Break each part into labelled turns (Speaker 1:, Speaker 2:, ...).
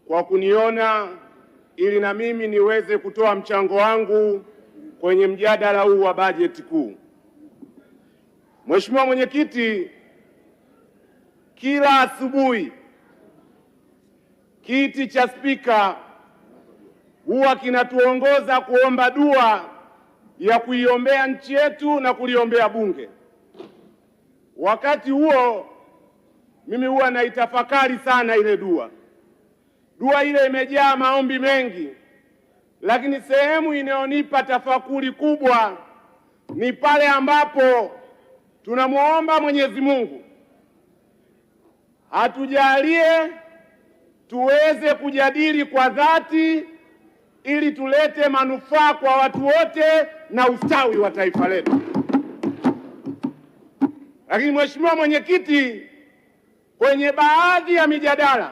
Speaker 1: kwa kuniona ili na mimi niweze kutoa mchango wangu kwenye mjadala huu wa bajeti kuu. Mheshimiwa Mwenyekiti, kila asubuhi kiti cha Spika huwa kinatuongoza kuomba dua ya kuiombea nchi yetu na kuliombea Bunge. Wakati huo mimi huwa naitafakari sana ile dua. Dua ile imejaa maombi mengi, lakini sehemu inayonipa tafakuri kubwa ni pale ambapo tunamwomba Mwenyezi Mungu atujalie tuweze kujadili kwa dhati ili tulete manufaa kwa watu wote na ustawi wa taifa letu. Lakini Mheshimiwa Mwenyekiti, kwenye baadhi ya mijadala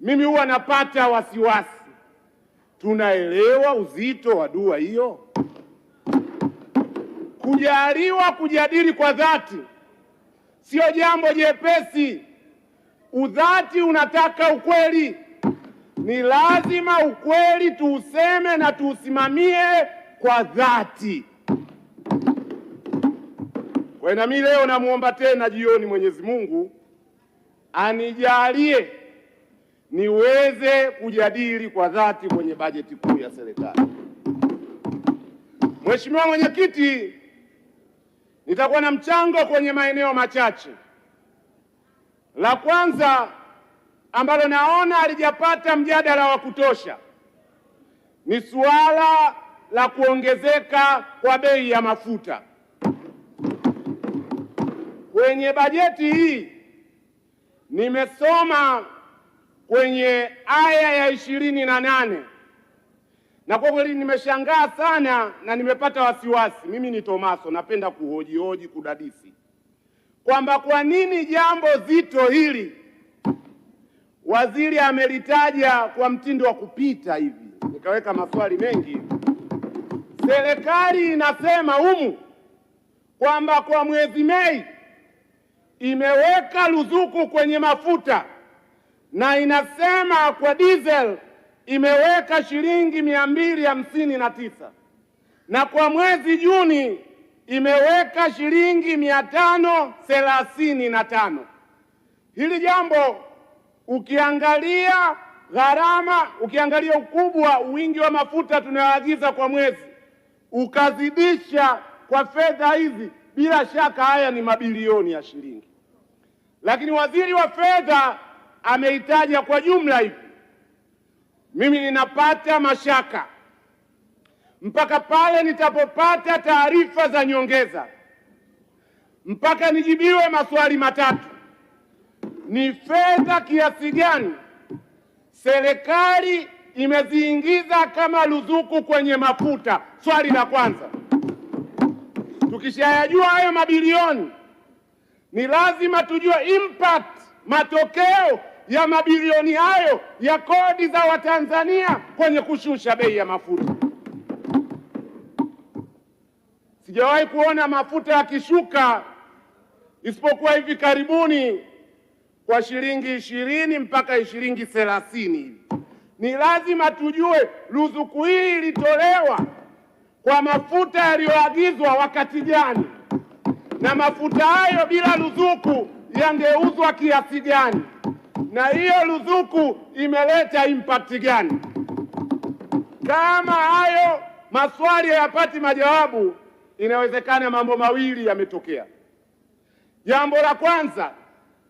Speaker 1: mimi huwa napata wasiwasi. Tunaelewa uzito wa dua hiyo? Kujaliwa kujadili kwa dhati sio jambo jepesi. Udhati unataka ukweli. Ni lazima ukweli tuuseme na tuusimamie kwa dhati. Kwa hiyo mimi leo namuomba tena jioni Mwenyezi Mungu anijalie niweze kujadili kwa dhati kwenye bajeti kuu ya serikali. Mheshimiwa Mwenyekiti, nitakuwa na mchango kwenye maeneo machache. La kwanza ambalo naona halijapata mjadala wa kutosha ni suala la kuongezeka kwa bei ya mafuta. Kwenye bajeti hii nimesoma kwenye aya ya 28 na kwa kweli nimeshangaa sana na nimepata wasiwasi. Mimi ni Tomaso, napenda kuhoji kudadisi kwamba kwa nini jambo zito hili waziri amelitaja kwa mtindo wa kupita hivi. Nikaweka maswali mengi. Serikali inasema humu kwamba kwa mwezi Mei imeweka ruzuku kwenye mafuta na inasema kwa diesel imeweka shilingi 259 na kwa mwezi Juni imeweka shilingi 535. Hili jambo ukiangalia gharama, ukiangalia ukubwa, wingi wa mafuta tunayoagiza kwa mwezi, ukazidisha kwa fedha hizi, bila shaka haya ni mabilioni ya shilingi. Lakini waziri wa fedha ameitaja kwa jumla hivi. Mimi ninapata mashaka mpaka pale nitapopata taarifa za nyongeza, mpaka nijibiwe maswali matatu. Ni fedha kiasi gani serikali imeziingiza kama ruzuku kwenye mafuta? Swali la kwanza. Tukishayajua hayo mabilioni, ni lazima tujue impact, matokeo ya mabilioni hayo ya kodi za Watanzania kwenye kushusha bei ya mafuta. Sijawahi kuona mafuta yakishuka isipokuwa hivi karibuni kwa shilingi 20 mpaka shilingi 30 hivi. Ni lazima tujue ruzuku hii ilitolewa kwa mafuta yaliyoagizwa wakati gani, na mafuta hayo bila ruzuku yangeuzwa kiasi gani, na hiyo ruzuku imeleta impact gani. Kama hayo maswali hayapati majawabu, inawezekana mambo mawili yametokea. Jambo la kwanza,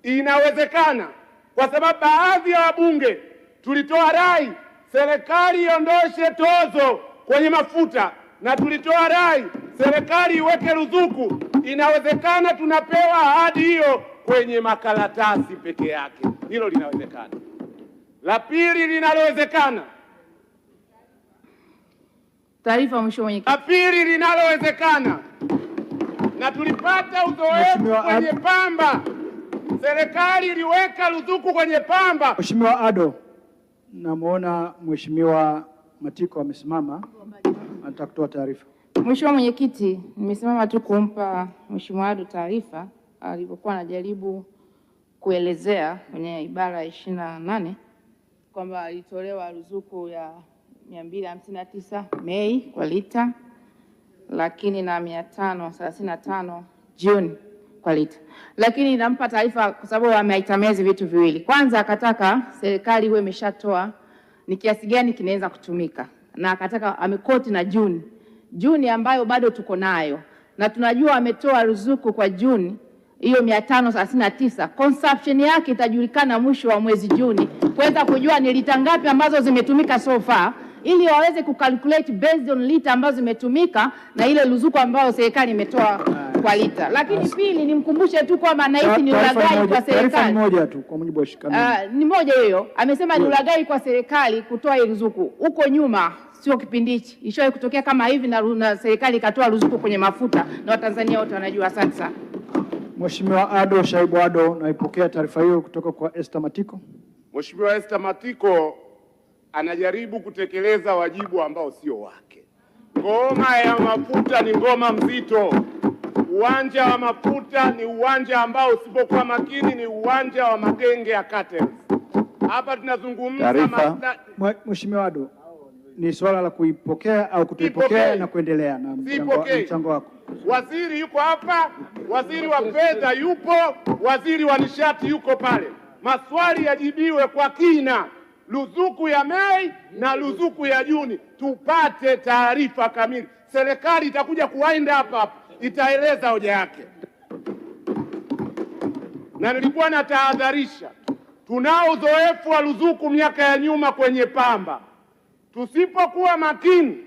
Speaker 1: inawezekana kwa sababu baadhi ya wabunge tulitoa rai serikali iondoshe tozo kwenye mafuta na tulitoa rai serikali iweke ruzuku. Inawezekana tunapewa ahadi hiyo kwenye makaratasi peke yake. Hilo linawezekana. La pili linalowezekana,
Speaker 2: taarifa Mheshimiwa Mwenyekiti.
Speaker 1: La pili linalowezekana, na tulipata uzoefu kwenye pamba, serikali iliweka ruzuku kwenye pamba.
Speaker 3: Mheshimiwa Ado, namuona Mheshimiwa Matiko amesimama, anataka kutoa taarifa.
Speaker 2: Mheshimiwa Mwenyekiti, nimesimama tu kumpa Mheshimiwa Ado taarifa alipokuwa anajaribu kuelezea kwenye ibara ya 28 kwamba ilitolewa ruzuku ya 259 Mei kwa lita, lakini na 535 Juni kwa lita. Lakini nampa taarifa kwa sababu ameitamezi vitu viwili. Kwanza akataka serikali iwe imeshatoa ni kiasi gani kinaweza kutumika, na akataka amekoti na Juni ambayo bado tuko nayo, na tunajua ametoa ruzuku kwa Juni hiyo 539. Consumption yake itajulikana mwisho wa mwezi Juni kuweza kujua ni lita ngapi ambazo zimetumika so far, ili waweze kucalculate based on lita ambazo zimetumika na ile ruzuku ambayo serikali imetoa kwa lita. Lakini pili, nimkumbushe tu kwamba nahisi ni ulaghai kwa serikali.
Speaker 3: Taarifa moja tu kwa mujibu wa shikamani.
Speaker 2: Ni moja hiyo. Amesema ni ulaghai kwa serikali kutoa hii ruzuku. Huko nyuma sio kipindi hichi ishawahi kutokea kama hivi na serikali ikatoa ruzuku kwenye mafuta na Watanzania wote wanajua. Asante sana.
Speaker 3: Mheshimiwa Ado Shaibu Ado, naipokea taarifa hiyo kutoka kwa Esther Matiko.
Speaker 1: Mheshimiwa Esther Matiko anajaribu kutekeleza wajibu ambao sio wake. Ngoma ya mafuta ni ngoma mzito. Uwanja wa mafuta ni uwanja ambao usipokuwa makini ni uwanja wa magenge ya cartels. Hapa tunazungumza
Speaker 3: Mheshimiwa Ado, ni swala la kuipokea au kutoipokea na kuendelea na mchango wako.
Speaker 1: Waziri yuko hapa, waziri wa fedha yupo, waziri wa nishati yuko pale. Maswali yajibiwe kwa kina. Ruzuku ya Mei na ruzuku ya Juni, tupate taarifa kamili. Serikali itakuja kuwainda hapa, itaeleza hoja yake. Na nilikuwa natahadharisha, tunao uzoefu wa ruzuku miaka ya nyuma kwenye pamba. Tusipokuwa makini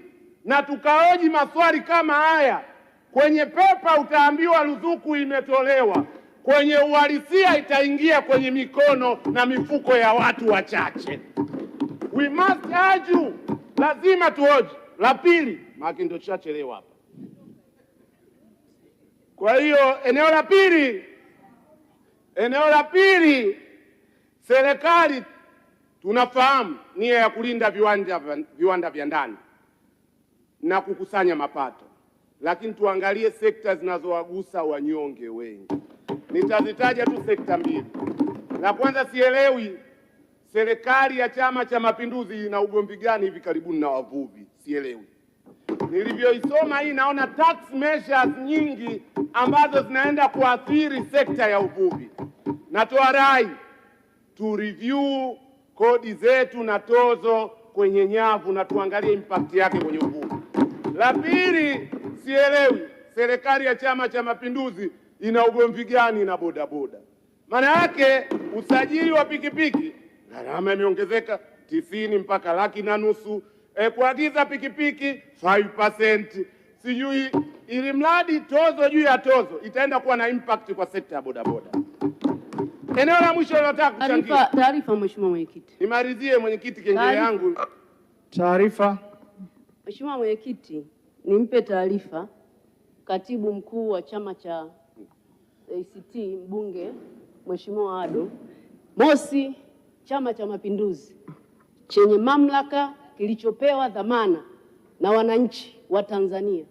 Speaker 1: na tukaoji maswali kama haya, kwenye pepa utaambiwa ruzuku imetolewa, kwenye uhalisia itaingia kwenye mikono na mifuko ya watu wachache. We must argue, lazima tuoje. La pili, maki ndio chachelewa hapa. Kwa hiyo eneo la pili, serikali tunafahamu nia ya kulinda viwanda vya ndani na kukusanya mapato, lakini tuangalie sekta zinazowagusa wanyonge wengi. Nitazitaja tu sekta mbili. La kwanza, sielewi serikali ya Chama cha Mapinduzi ina ugomvi gani hivi karibuni na wavuvi, sielewi. Nilivyoisoma hii naona tax measures nyingi ambazo zinaenda kuathiri sekta ya uvuvi. Natoa rai tu review kodi zetu na tozo kwenye nyavu na tuangalie impact yake kwenye uvuvi. La pili, sielewi serikali ya Chama cha Mapinduzi ina ugomvi gani na bodaboda. Maana yake usajili wa pikipiki gharama imeongezeka 90 mpaka 1,500,000. Kuagiza pikipiki 5%. Sijui ili mradi tozo juu ya tozo itaenda kuwa na impact kwa sekta ya bodaboda. Eneo la mwisho nataka kuchangia.
Speaker 4: Taarifa Mheshimiwa Mwenyekiti.
Speaker 1: Nimalizie mwenyekiti, kengele yangu.
Speaker 3: Taarifa.
Speaker 4: Mheshimiwa Mwenyekiti, nimpe taarifa Katibu Mkuu wa Chama cha ACT Mbunge Mheshimiwa Ado. Mosi, Chama cha Mapinduzi chenye mamlaka kilichopewa dhamana na wananchi wa Tanzania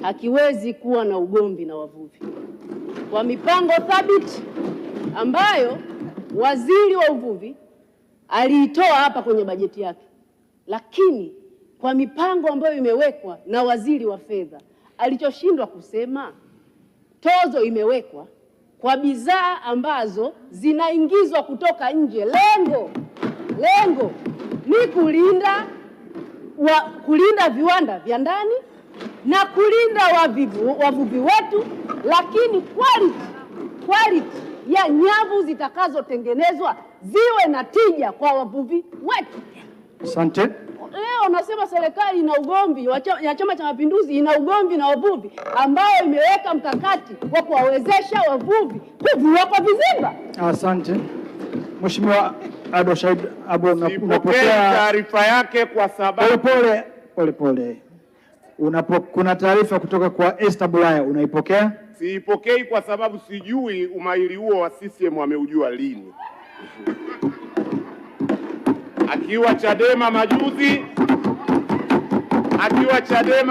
Speaker 4: hakiwezi kuwa na ugomvi na wavuvi. Kwa mipango thabiti ambayo waziri wa uvuvi aliitoa hapa kwenye bajeti yake, lakini kwa mipango ambayo imewekwa na waziri wa fedha, alichoshindwa kusema tozo imewekwa kwa bidhaa ambazo zinaingizwa kutoka nje. Lengo ni kulinda viwanda vya ndani na kulinda wavuvi wetu, lakini quality ya nyavu zitakazotengenezwa ziwe na tija kwa wavuvi wetu.
Speaker 3: Asante.
Speaker 4: Leo nasema serikali ina ugomvi ya Chama cha Mapinduzi ina ugomvi na wavuvi, ambayo imeweka mkakati wa kuwawezesha wavuvi kuvua kwa vizimba.
Speaker 3: Asante. Mheshimiwa Ado Shaibu Ado, unapokea
Speaker 1: taarifa yake kwa sababu
Speaker 3: pole. Kuna taarifa kutoka kwa Esther Bulaya, unaipokea?
Speaker 1: Siipokei kwa sababu sijui umahiri huo wa CCM wameujua lini. Akiwa Chadema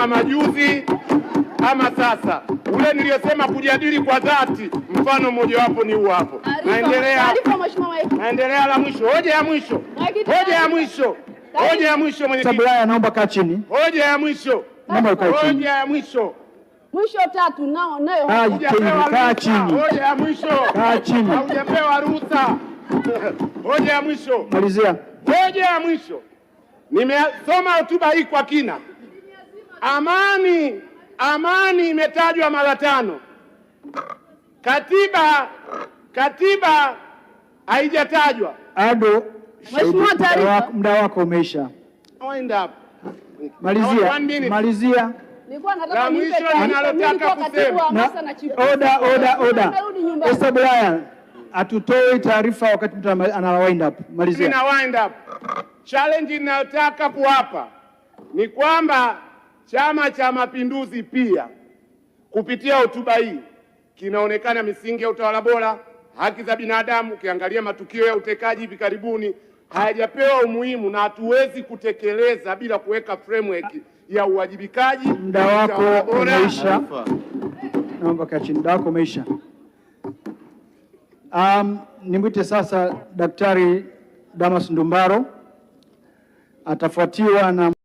Speaker 1: majuzi ama sasa. Ule niliyosema kujadili kwa dhati, mfano mmoja wapo ni huo hapo. Naendelea la mwisho, hoja ya mwisho. Hoja ya mwisho, hoja ya mwisho mwenyekiti.
Speaker 3: Bulaya, naomba kaa chini.
Speaker 1: Hoja ya mwisho,
Speaker 3: Naomba kaa chini.
Speaker 1: hoja ya mwisho.
Speaker 4: Mwisho tatu nao nayo.
Speaker 3: Kaa chini.
Speaker 1: Hoja ya mwisho.
Speaker 3: Kaa chini.
Speaker 1: Haujapewa ruhusa. Hoja ya mwisho.
Speaker 3: Malizia.
Speaker 1: Hoja ya mwisho. Nimesoma hotuba hii kwa kina. Amani imetajwa mara 5. Katiba haijatajwa.
Speaker 3: Ado,
Speaker 4: Mheshimiwa, taarifa.
Speaker 3: muda wako umeisha.
Speaker 1: Wind up.
Speaker 3: Malizia.
Speaker 1: One minute.
Speaker 3: Malizia.
Speaker 4: Nilikuwa nataka
Speaker 1: La
Speaker 4: nipe
Speaker 1: mwisho
Speaker 4: taarifa.
Speaker 1: ninalotaka
Speaker 4: Mimi nilikuwa
Speaker 1: kusema.
Speaker 4: katibu wa hamasa na chifu.
Speaker 3: Oda.
Speaker 4: Nimerudi nyumbani.
Speaker 3: Esther Bulaya, atutoi taarifa wakati mtu ana wind up. Malizia.
Speaker 1: Mimi na wind up. Challenge ninayotaka kuwapa ni kwamba Chama cha Mapinduzi pia kupitia hotuba hii kinaonekana misingi ya utawala bora, haki za binadamu. Ukiangalia matukio ya utekaji hivi karibuni hayajapewa umuhimu, na hatuwezi kutekeleza bila kuweka framework ya uwajibikaji.
Speaker 3: Muda wako umeisha. Naomba kaa chini. Muda wako umeisha. Nimwite sasa Daktari Damas Ndumbaro, atafuatiwa na